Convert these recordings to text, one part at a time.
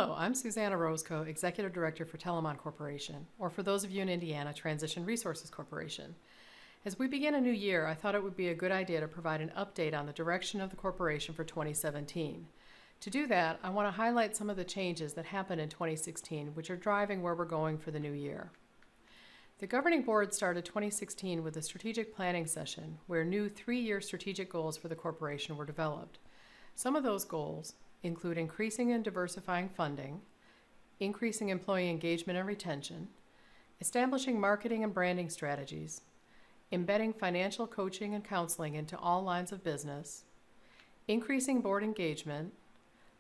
Hello, I'm Susanna Roscoe, Executive Director for Telamon Corporation, or for those of you in Indiana, Transition Resources Corporation. As we begin a new year, I thought it would be a good idea to provide an update on the direction of the corporation for 2017. To do that, I want to highlight some of the changes that happened in 2016, which are driving where we're going for the new year. The Governing Board started 2016 with a strategic planning session where new 3-year strategic goals for the corporation were developed. Some of those goals include increasing and diversifying funding, increasing employee engagement and retention, establishing marketing and branding strategies, embedding financial coaching and counseling into all lines of business, increasing board engagement,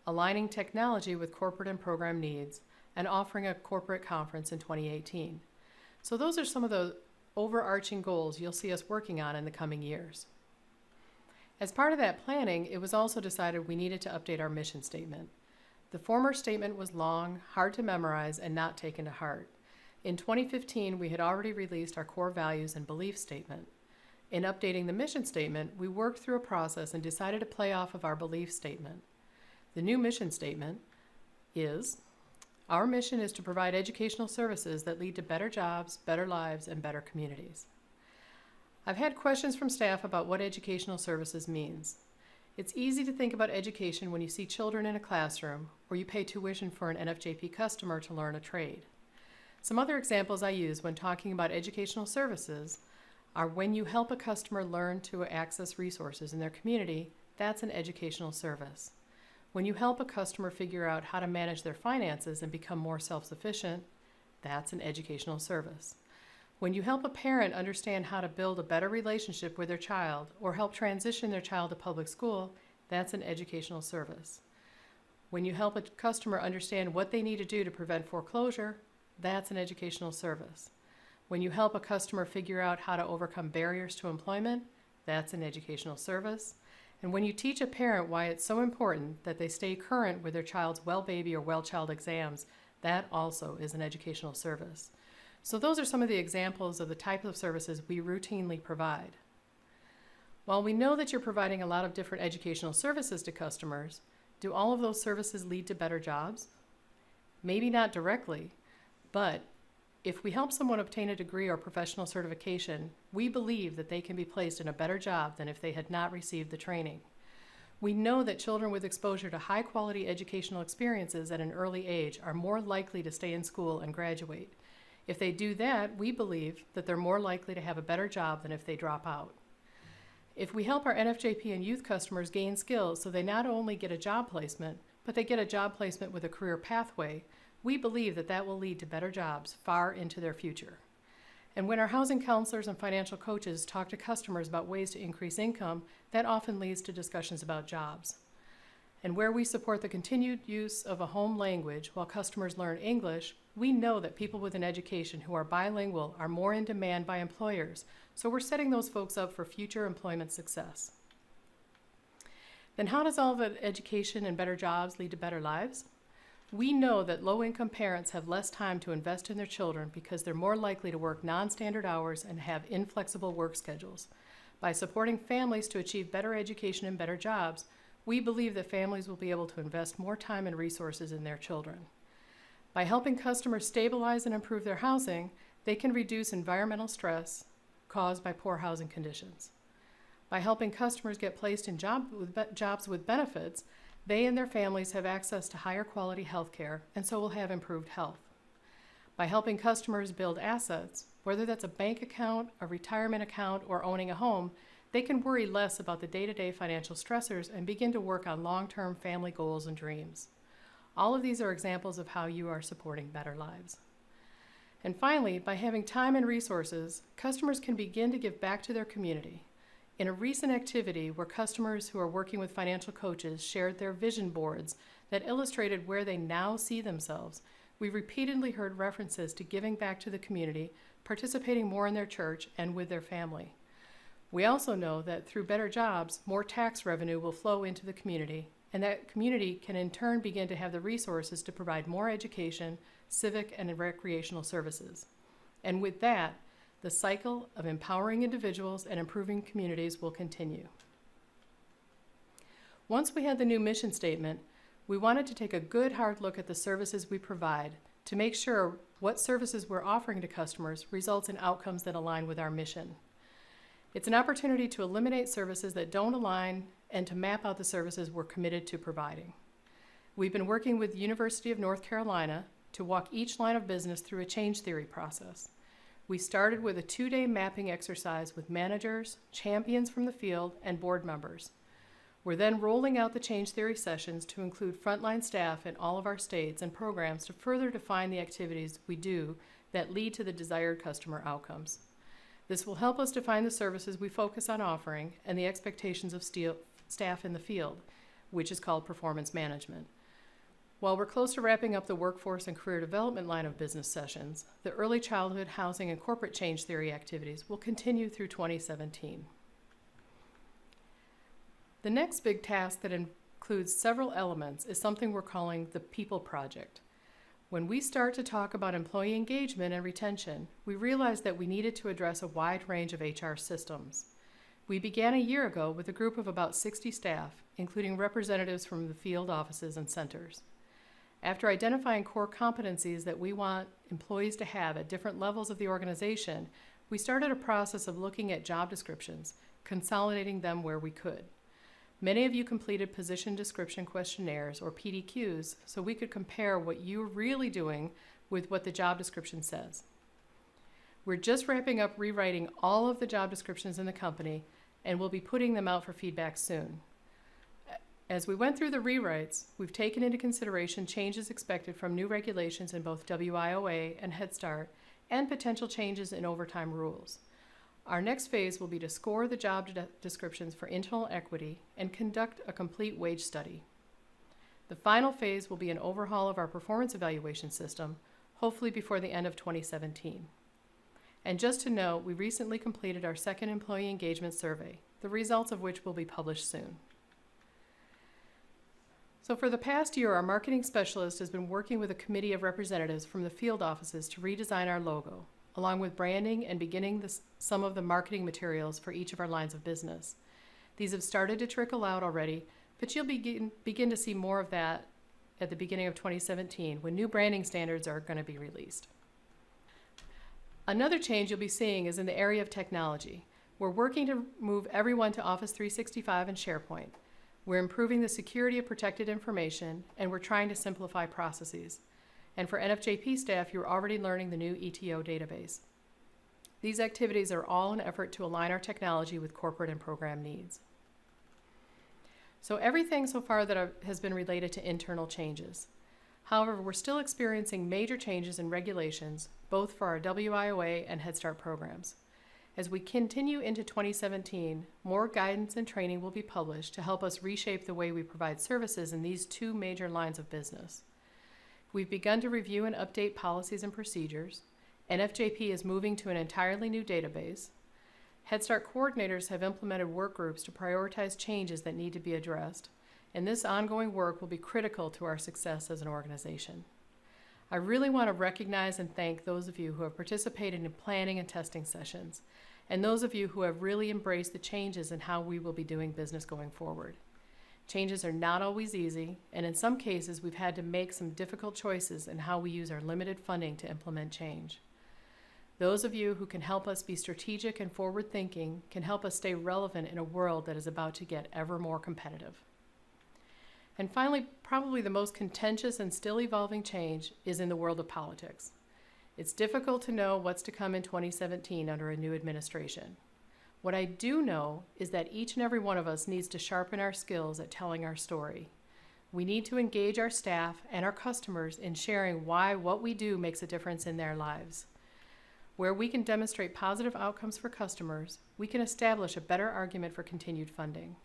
aligning technology with corporate and program needs, and offering a corporate conference in 2018. So those are some of the overarching goals you'll see us working on in the coming years. As part of that planning, it was also decided we needed to update our mission statement. The former statement was long, hard to memorize, and not taken to heart. In 2015, we had already released our core values and belief statement. In updating the mission statement, we worked through a process and decided to play off of our belief statement. The new mission statement is, our mission is to provide educational services that lead to better jobs, better lives, and better communities. I've had questions from staff about what educational services means. It's easy to think about education when you see children in a classroom or you pay tuition for an NFJP customer to learn a trade. Some other examples I use when talking about educational services are when you help a customer learn to access resources in their community, that's an educational service. When you help a customer figure out how to manage their finances and become more self-sufficient, that's an educational service. When you help a parent understand how to build a better relationship with their child or help transition their child to public school, that's an educational service. When you help a customer understand what they need to do to prevent foreclosure, that's an educational service. When you help a customer figure out how to overcome barriers to employment, that's an educational service. And when you teach a parent why it's so important that they stay current with their child's well baby or well child exams, that also is an educational service. So those are some of the examples of the type of services we routinely provide. While we know that you're providing a lot of different educational services to customers, do all of those services lead to better jobs? Maybe not directly, but if we help someone obtain a degree or professional certification, we believe that they can be placed in a better job than if they had not received the training. We know that children with exposure to high-quality educational experiences at an early age are more likely to stay in school and graduate. If they do that, we believe that they're more likely to have a better job than if they drop out. If we help our NFJP and youth customers gain skills so they not only get a job placement, but they get a job placement with a career pathway, we believe that that will lead to better jobs far into their future. And when our housing counselors and financial coaches talk to customers about ways to increase income, that often leads to discussions about jobs. And where we support the continued use of a home language while customers learn English, we know that people with an education who are bilingual are more in demand by employers, so we're setting those folks up for future employment success. Then how does all the education and better jobs lead to better lives? We know that low-income parents have less time to invest in their children because they're more likely to work non-standard hours and have inflexible work schedules. By supporting families to achieve better education and better jobs, we believe that families will be able to invest more time and resources in their children. By helping customers stabilize and improve their housing, they can reduce environmental stress caused by poor housing conditions. By helping customers get placed in jobs with benefits, they and their families have access to higher quality health care and so will have improved health. By helping customers build assets, whether that's a bank account, a retirement account, or owning a home, they can worry less about the day-to-day financial stressors and begin to work on long-term family goals and dreams. All of these are examples of how you are supporting better lives. And finally, by having time and resources, customers can begin to give back to their community. In a recent activity where customers who are working with financial coaches shared their vision boards that illustrated where they now see themselves, we repeatedly heard references to giving back to the community, participating more in their church, and with their family. We also know that through better jobs, more tax revenue will flow into the community, and that community can in turn begin to have the resources to provide more education, civic, and recreational services. And with that, the cycle of empowering individuals and improving communities will continue. Once we had the new mission statement, We wanted to take a good hard look at the services we provide to make sure what services we're offering to customers results in outcomes that align with our mission. It's an opportunity to eliminate services that don't align and to map out the services we're committed to providing. We've been working with the University of North Carolina to walk each line of business through a change theory process. We started with a 2-day mapping exercise with managers, champions from the field, and board members. We're then rolling out the change theory sessions to include frontline staff in all of our states and programs to further define the activities we do that lead to the desired customer outcomes. This will help us define the services we focus on offering and the expectations of staff in the field, which is called performance management. While we're close to wrapping up the workforce and career development line of business sessions, the early childhood, housing, and corporate change theory activities will continue through 2017. The next big task that includes several elements is something we're calling the People Project. When we start to talk about employee engagement and retention, we realized that we needed to address a wide range of HR systems. We began a year ago with a group of about 60 staff, including representatives from the field offices and centers. After identifying core competencies that we want employees to have at different levels of the organization, we started a process of looking at job descriptions, consolidating them where we could. Many of you completed position description questionnaires, or PDQs, so we could compare what you're really doing with what the job description says. We're just wrapping up rewriting all of the job descriptions in the company, and we'll be putting them out for feedback soon. As we went through the rewrites, we've taken into consideration changes expected from new regulations in both WIOA and Head Start, and potential changes in overtime rules. Our next phase will be to score the job descriptions for internal equity and conduct a complete wage study. The final phase will be an overhaul of our performance evaluation system, hopefully before the end of 2017. And just to note, we recently completed our second employee engagement survey, the results of which will be published soon. So for the past year, our marketing specialist has been working with a committee of representatives from the field offices to redesign our logo, along with branding and beginning some of the marketing materials for each of our lines of business. These have started to trickle out already, but you'll begin to see more of that at the beginning of 2017 when new branding standards are going to be released. Another change you'll be seeing is in the area of technology. We're working to move everyone to Office 365 and SharePoint. We're improving the security of protected information, and we're trying to simplify processes. And for NFJP staff, you're already learning the new ETO database. These activities are all an effort to align our technology with corporate and program needs. So everything so far that has been related to internal changes. However, we're still experiencing major changes in regulations, both for our WIOA and Head Start programs. As we continue into 2017, more guidance and training will be published to help us reshape the way we provide services in these two major lines of business. We've begun to review and update policies and procedures. NFJP is moving to an entirely new database. Head Start coordinators have implemented work groups to prioritize changes that need to be addressed, and this ongoing work will be critical to our success as an organization. I really want to recognize and thank those of you who have participated in planning and testing sessions, and those of you who have really embraced the changes in how we will be doing business going forward. Changes are not always easy, and in some cases we've had to make some difficult choices in how we use our limited funding to implement change. Those of you who can help us be strategic and forward-thinking can help us stay relevant in a world that is about to get ever more competitive. And finally, probably the most contentious and still evolving change is in the world of politics. It's difficult to know what's to come in 2017 under a new administration. What I do know is that each and every one of us needs to sharpen our skills at telling our story. We need to engage our staff and our customers in sharing why what we do makes a difference in their lives. Where we can demonstrate positive outcomes for customers, we can establish a better argument for continued funding.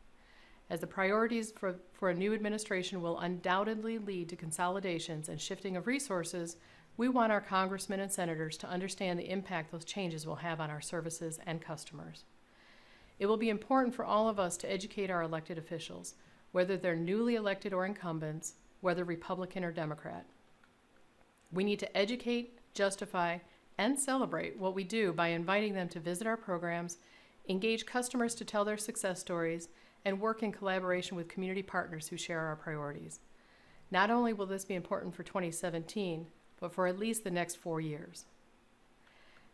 As the priorities for a new administration will undoubtedly lead to consolidations and shifting of resources, we want our congressmen and senators to understand the impact those changes will have on our services and customers. It will be important for all of us to educate our elected officials, whether they're newly elected or incumbents, whether Republican or Democrat. We need to educate, justify, and celebrate what we do by inviting them to visit our programs, engage customers to tell their success stories, and work in collaboration with community partners who share our priorities. Not only will this be important for 2017, but for at least the next 4 years.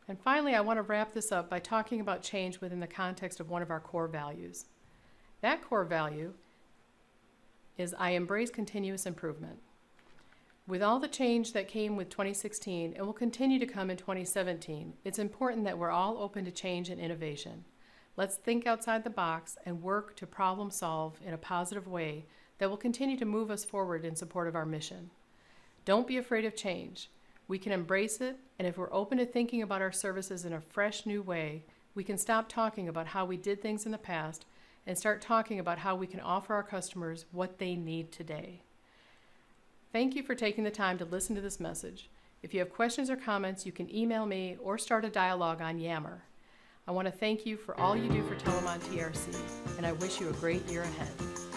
And finally, I want to wrap this up by talking about change within the context of one of our core values. That core value is I embrace continuous improvement. With all the change that came with 2016 and will continue to come in 2017, it's important that we're all open to change and innovation. Let's think outside the box and work to problem solve in a positive way that will continue to move us forward in support of our mission. Don't be afraid of change. We can embrace it, and if we're open to thinking about our services in a fresh new way, we can stop talking about how we did things in the past and start talking about how we can offer our customers what they need today. Thank you for taking the time to listen to this message. If you have questions or comments, you can email me or start a dialogue on Yammer. I want to thank you for all you do for Telamon TRC, and I wish you a great year ahead.